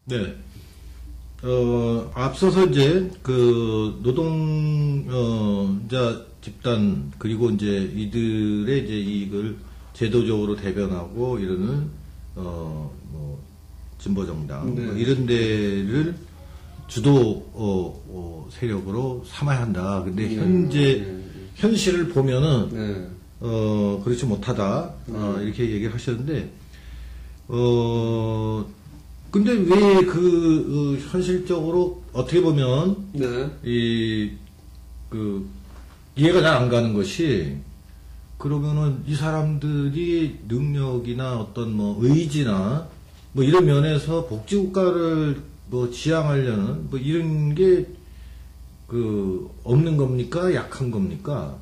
네. 앞서서 이제 그 노동자 집단 그리고 이제 이들의 이제 이익을 제도적으로 대변하고 이러는 뭐 진보정당 네. 뭐 이런 데를 주도 세력으로 삼아야 한다. 근데 현재 현실을 보면은 네. 그렇지 못하다. 이렇게 얘기를 하셨는데 근데 왜 현실적으로 어떻게 보면 네. 이해가 잘 안 가는 것이 그러면은 이 사람들이 능력이나 어떤 뭐 의지나 뭐 이런 면에서 복지국가를 뭐 지향하려는 뭐 이런 게 없는 겁니까? 약한 겁니까?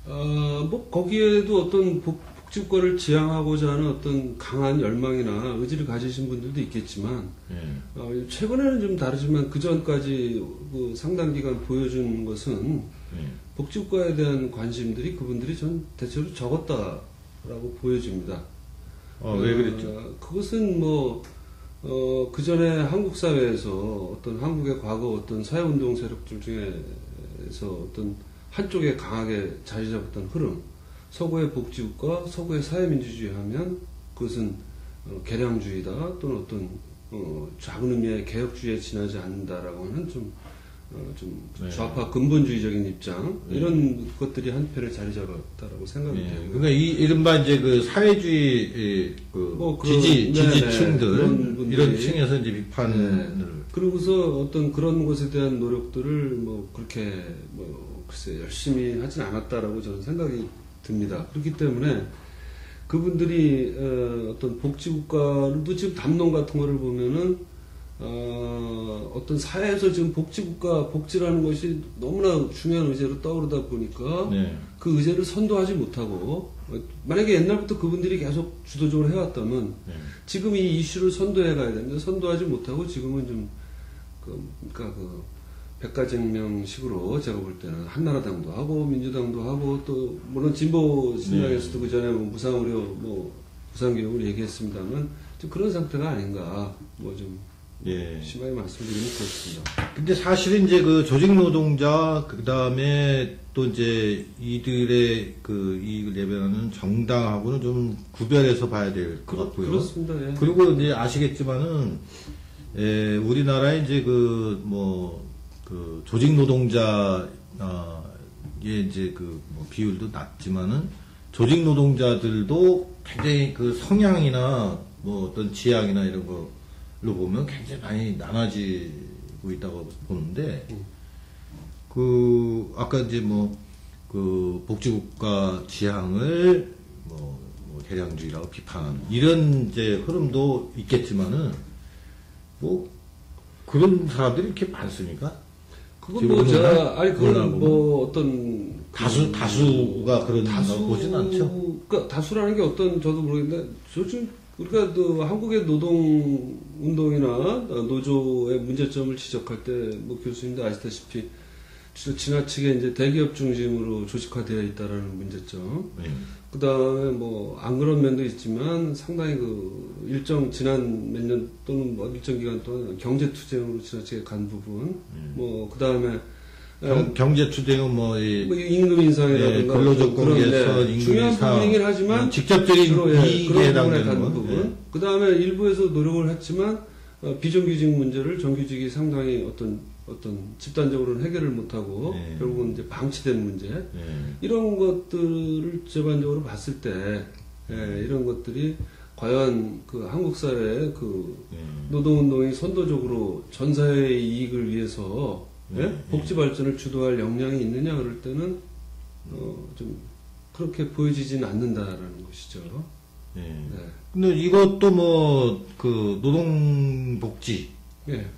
뭐 거기에도 어떤 복지국가를 지향하고자 하는 어떤 강한 열망이나 의지를 가지신 분들도 있겠지만 최근에는 좀 다르지만 그 전까지 그 상당 기간 보여준 것은 복지국가에 대한 관심들이 그분들이 전 대체로 적었다라고 보여집니다. 왜 그랬죠? 그것은 뭐 그 전에 한국 사회에서 어떤 한국의 과거 어떤 사회운동 세력들 중에서 어떤 한쪽에 강하게 자리 잡았던 흐름, 서구의 복지국가, 서구의 사회민주주의 하면 그것은 개량주의다 또는 어떤 작은 의미의 개혁주의에 지나지 않는다라고 하는 좀 좌파 근본주의적인 입장 이런 것들이 한편에 자리 잡았다라고 생각이 돼요. 그러니까 이른바 이제 그 사회주의 지지층들 이런 층에서 이제 비판을 그러고서 어떤 그런 것에 대한 노력들을 뭐 그렇게 뭐 글쎄 열심히 하진 않았다라고 저는 생각이 듭니다. 그렇기 때문에 그분들이 어떤 복지국가도 지금 담론 같은 거를 보면은 어떤 사회에서 지금 복지라는 것이 너무나 중요한 의제로 떠오르다 보니까 그 의제를 선도하지 못하고 만약에 옛날부터 그분들이 계속 주도적으로 해왔다면 지금 이 이슈를 선도해 가야 되는데 선도하지 못하고 지금은 좀 백가쟁명식으로 제가 볼 때는 한나라당도 하고 민주당도 하고 또 물론 진보 진영에서도 그 전에 뭐 무상의료 무상교육을 얘기했습니다만 좀 그런 상태가 아닌가 좀 심하게 말씀드리면 그렇습니다. 근데 사실은 이제 그 조직노동자, 그 다음에 또 이제 이들의 그 이익을 대변하는 정당하고는 좀 구별해서 봐야 될 것 같고요. 그렇습니다. 예. 그리고 이제 아시겠지만은, 우리나라에 이제 조직노동자, 이제 비율도 낮지만은 조직노동자들도 굉장히 그 성향이나 뭐 어떤 지향이나 이런 거 로 보면 굉장히 많이 나눠지고 있다고 보는데, 아까 이제 복지국가 지향을 개량주의라고 비판하는 이런 이제 흐름도 있겠지만은, 그런 사람들이 이렇게 많습니까? 그건 어떤 다수가 그런다고 보진 않죠. 그러니까 다수라는 게 어떤 저도 모르겠는데 요즘 우리가 한국의 노동 운동이나 노조의 문제점을 지적할 때 교수님도 아시다시피 지나치게 이제 대기업 중심으로 조직화되어 있다라는 문제점. 그 다음에 안 그런 면도 있지만 상당히 일정 지난 몇 년 또는 일정 기간 동안 경제 투쟁으로 지나치게 간 부분. 그 다음에 경제 투쟁은 임금 인상이라든가 근로조건에서 임금 중요한 인상, 부분이긴 하지만 직접적인 이익에 해당되는 부분. 그 다음에 일부에서 노력을 했지만 비정규직 문제를 정규직이 상당히 어떤 집단적으로는 해결을 못하고 결국은 이제 방치된 문제 이런 것들을 전반적으로 봤을 때 이런 것들이 과연 한국 사회의 노동운동이 선도적으로 전 사회의 이익을 위해서 복지 발전을 주도할 역량이 있느냐 그럴 때는 좀 그렇게 보여지진 않는다라는 것이죠. 근데 이것도 노동복지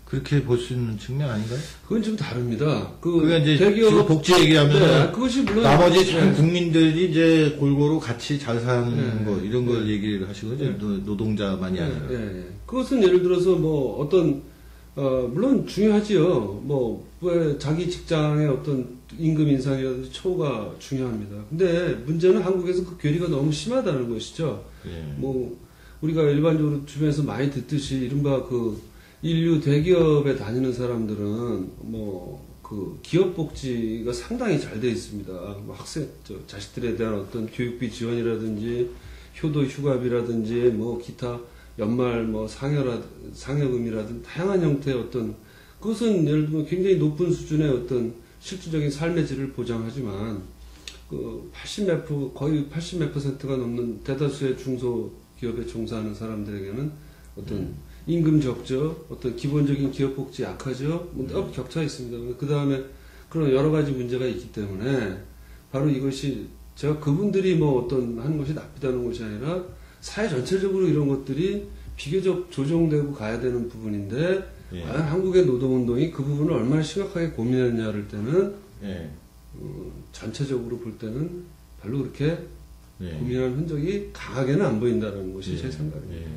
그렇게 볼 수 있는 측면 아닌가요? 그건 좀 다릅니다. 그게 이제 대기업 복지 얘기하면 그것이 물론 나머지 국민들이 이제 골고루 같이 잘 사는 거 이런 걸 얘기를 하시거든요. 노동자만이 아니라. 그것은 예를 들어서 물론 중요하지요. 왜 자기 직장의 어떤 임금 인상이라든지 처우가 중요합니다. 근데 문제는 한국에서 그 괴리가 너무 심하다는 것이죠. 우리가 일반적으로 주변에서 많이 듣듯이 이른바 인류 대기업에 다니는 사람들은 그 기업 복지가 상당히 잘 돼 있습니다. 뭐 자식들에 대한 어떤 교육비 지원이라든지 효도 휴가비라든지 뭐 기타 연말 뭐 상여금이라든지 다양한 형태의 어떤 그것은 예를 들면 굉장히 높은 수준의 어떤 실질적인 삶의 질을 보장하지만 그 80몇 거의 80몇 %가 넘는 대다수의 중소기업에 종사하는 사람들에게는 어떤 임금 적죠, 어떤 기본적인 기업복지 약하죠, 뭐 격차 있습니다. 그 다음에 그런 여러 가지 문제가 있기 때문에 바로 이것이 제가 그분들이 뭐 어떤 하는 것이 나쁘다는 것이 아니라 사회 전체적으로 이런 것들이 비교적 조정되고 가야 되는 부분인데 과연 한국의 노동운동이 그 부분을 얼마나 심각하게 고민했냐를 때는 전체적으로 볼 때는 별로 그렇게 고민하는 흔적이 강하게는 안 보인다는 것이 제 생각입니다.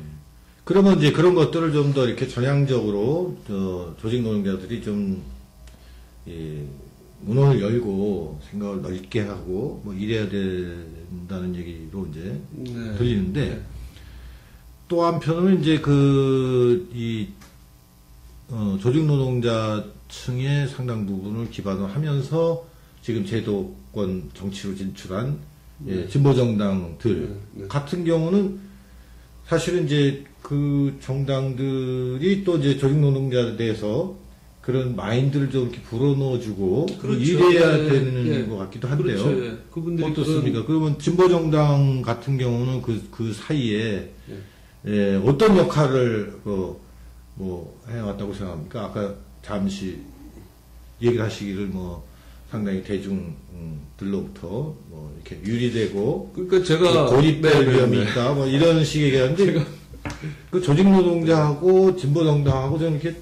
그러면 이제 그런 것들을 좀 더 이렇게 전향적으로 조직 노동자들이 좀 문을 열고 생각을 넓게 하고 뭐 이래야 된다는 얘기로 이제 들리는데 또 한편으로는 이제 조직 노동자층의 상당 부분을 기반으로 하면서 지금 제도권 정치로 진출한 진보 정당들 같은 경우는 사실은 이제 그 정당들이 또 이제 조직 노동자에 대해서 그런 마인드를 좀 이렇게 불어넣어주고 그렇죠. 이래야 되는 것 같기도 한데요. 그렇죠. 그분들이 어떻습니까? 그러면 진보 정당 같은 경우는 그 사이에 어떤 역할을 뭐 해왔다고 생각합니까? 아까 잠시 얘기를 하시기를 뭐 상당히 대중들로부터 뭐 이렇게 유리되고 그러니까 제가 고립될 위험이 있다 뭐 이런 식의 얘기하는데 그 조직 노동자하고 진보 정당하고 좀 이렇게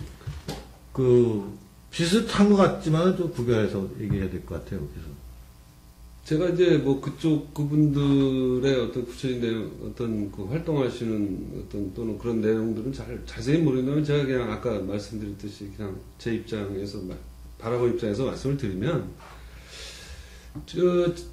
비슷한 것 같지만 좀 구별해서 얘기해야 될 것 같아요. 그래서 제가 이제 뭐 그분들의 어떤 구체적인 내용, 어떤 그 활동하시는 어떤 또는 그런 내용들은 자세히 모르는다면 제가 그냥 아까 말씀드렸듯이 그냥 제 입장에서 바라본 입장에서 말씀을 드리면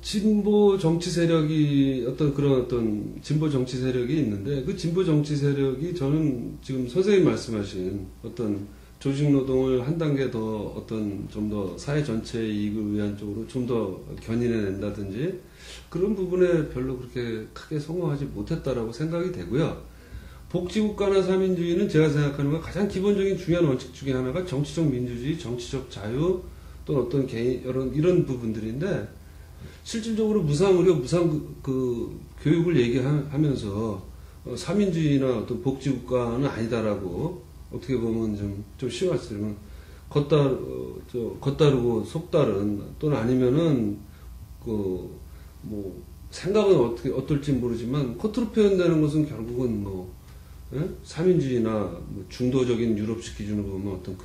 진보 정치 세력이 어떤 진보 정치 세력이 있는데 그 진보 정치 세력이 저는 지금 선생님 말씀하신 어떤 조직 노동을 한 단계 더 좀 더 사회 전체의 이익을 위한 쪽으로 좀 더 견인해 낸다든지 그런 부분에 별로 그렇게 크게 성공하지 못했다라고 생각이 되고요. 복지국가나 사민주의는 제가 생각하는 건 가장 기본적인 중요한 원칙 중에 하나가 정치적 민주주의, 정치적 자유, 또 어떤 개인, 이런 부분들인데, 실질적으로 무상의료, 교육을 얘기하면서, 사민주의나 어떤 복지국가는 아니다라고, 어떻게 보면 좀 쉬워 말씀드리면, 겉다르고 속다른, 또는 아니면은, 생각은 어떨지 모르지만, 겉으로 표현되는 것은 결국은 사민주의나 중도적인 유럽식 기준으로 보면 어떤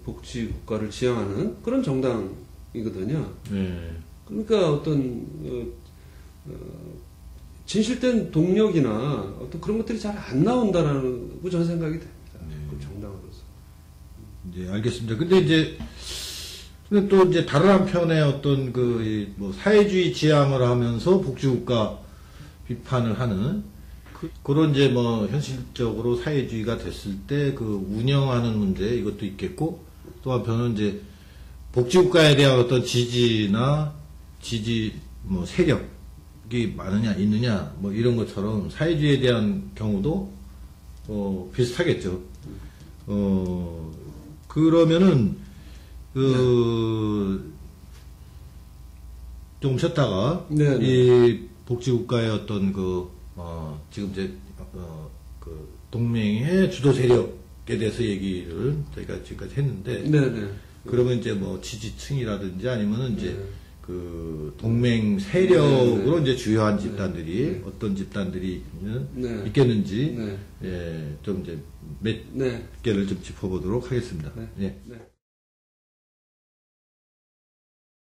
복지 국가를 지향하는 그런 정당이거든요. 그러니까 어떤 진실된 동력이나 어떤 그런 것들이 잘 안 나온다라는 저는 생각이 됩니다. 그 정당으로서. 이제 알겠습니다. 근데 또 이제 다른 한편에 어떤 사회주의 지향을 하면서 복지 국가 비판을 하는 그런 이제 현실적으로 사회주의가 됐을 때 운영하는 문제 이것도 있겠고 또 한편은 이제 복지국가에 대한 어떤 지지 세력이 많으냐 있느냐 이런 것처럼 사회주의에 대한 경우도 비슷하겠죠. 그러면은 조금 쉬었다가 이 복지국가의 어떤 지금 이제 동맹의 주도 세력에 대해서 얘기를 저희가 지금까지 했는데, 그러면 이제 지지층이라든지 아니면은 이제 동맹 세력으로 이제 주요한 집단들이 어떤 집단들이 있겠는지 좀 이제 몇 개를 좀 짚어보도록 하겠습니다.